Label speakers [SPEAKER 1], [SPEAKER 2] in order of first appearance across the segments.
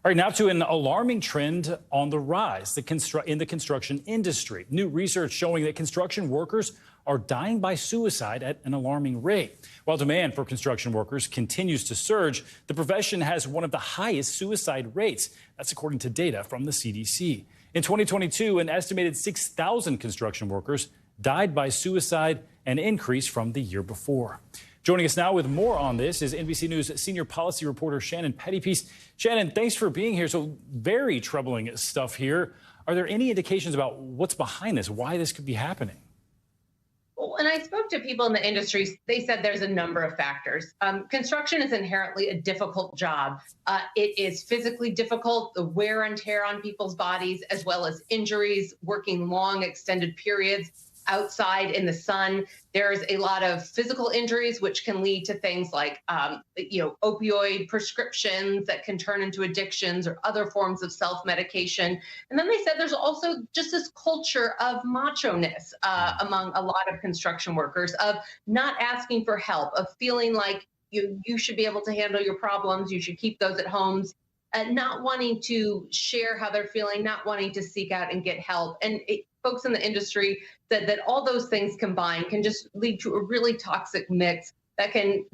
[SPEAKER 1] All right, now to an alarming trend on the rise in the construction industry. New research showing that construction workers are dying by suicide at an alarming rate. While demand for construction workers continues to surge, the profession has one of the highest suicide rates. That's according to data from the CDC. In 2022, an estimated 6,000 construction workers died by suicide, an increase from the year before. Joining us now with more on this is NBC News senior policy reporter Shannon Pettypiece. Shannon, thanks for being here. So very troubling stuff here. Are there any indications about what's behind this, why this could be happening?
[SPEAKER 2] Well, when I spoke to people in the industry, they said there's a number of factors. Construction is inherently a difficult job. It is physically difficult, the wear and tear on people's bodies, as well as injuries, working long extended periods outside in the sun. There's a lot of physical injuries, which can lead to things like, opioid prescriptions that can turn into addictions or other forms of self-medication. And then they said there's also just this culture of macho-ness among a lot of construction workers, of not asking for help, of feeling like you should be able to handle your problems, you should keep those at homes, and not wanting to share how they're feeling, not wanting to seek out and get help. And folks in the industry said that all those things combined can just lead to a really toxic mix that can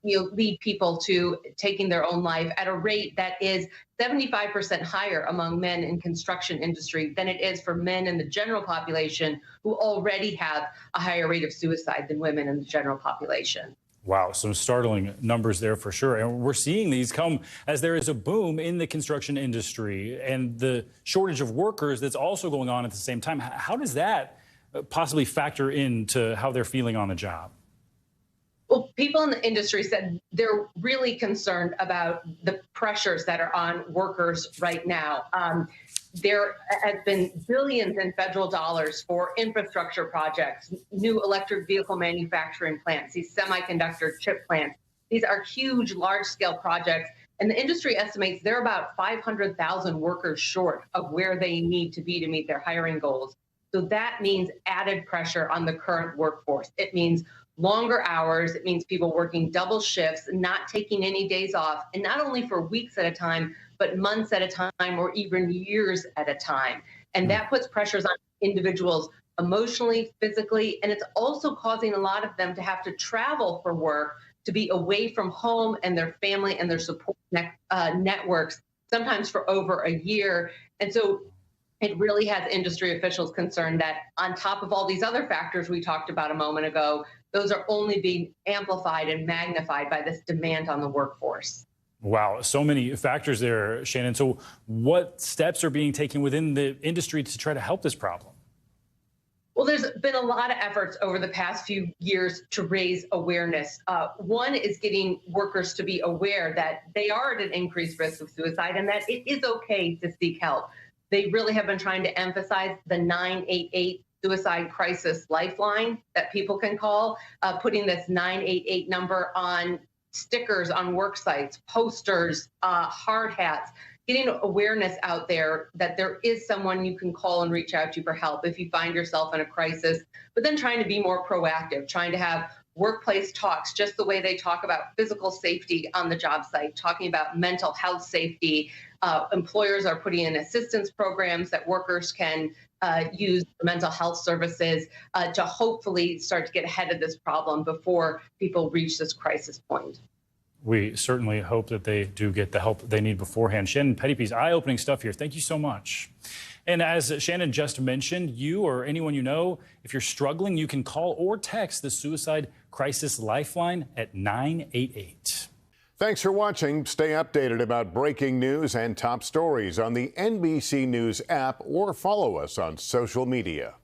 [SPEAKER 2] lead people to taking their own life at a rate that is 75% higher among men in construction industry than it is for men in the general population, who already have a higher rate of suicide than women in the general population.
[SPEAKER 1] Wow, some startling numbers there for sure. And we're seeing these come as there is a boom in the construction industry and the shortage of workers that's also going on at the same time. How does that possibly factor into how they're feeling on the job?
[SPEAKER 2] Well, people in the industry said they're really concerned about the pressures that are on workers right now. There has been billions in federal dollars for infrastructure projects, new electric vehicle manufacturing plants, these semiconductor chip plants. These are huge, large-scale projects, and the industry estimates they're about 500,000 workers short of where they need to be to meet their hiring goals. So that means added pressure on the current workforce. It means longer hours. It means people working double shifts, not taking any days off, and not only for weeks at a time, but months at a time or even years at a time. And that puts pressures on individuals emotionally, physically, and it's also causing a lot of them to have to travel for work, to be away from home and their family and their support networks, sometimes for over a year. And so it really has industry officials concerned that on top of all these other factors we talked about a moment ago, those are only being amplified and magnified by this demand on the workforce.
[SPEAKER 1] Wow, so many factors there, Shannon. So what steps are being taken within the industry to try to help this problem?
[SPEAKER 2] Well, there's been a lot of efforts over the past few years to raise awareness. One is getting workers to be aware that they are at an increased risk of suicide and that it is okay to seek help. They really have been trying to emphasize the 988 suicide crisis lifeline that people can call, putting this 988 number on stickers on work sites, posters, hard hats, getting awareness out there that there is someone you can call and reach out to for help if you find yourself in a crisis, but then trying to be more proactive, trying to have workplace talks, just the way they talk about physical safety on the job site, talking about mental health safety. Employers are putting in assistance programs that workers can use mental health services to hopefully start to get ahead of this problem before people reach this crisis point.
[SPEAKER 1] We certainly hope that they do get the help they need beforehand. Shannon Pettypiece, eye-opening stuff here. Thank you so much. And as Shannon just mentioned, you or anyone you know, if you're struggling, you can call or text the Suicide Crisis Lifeline at 988.
[SPEAKER 3] Thanks for watching. Stay updated about breaking news and top stories on the NBC News app or follow us on social media.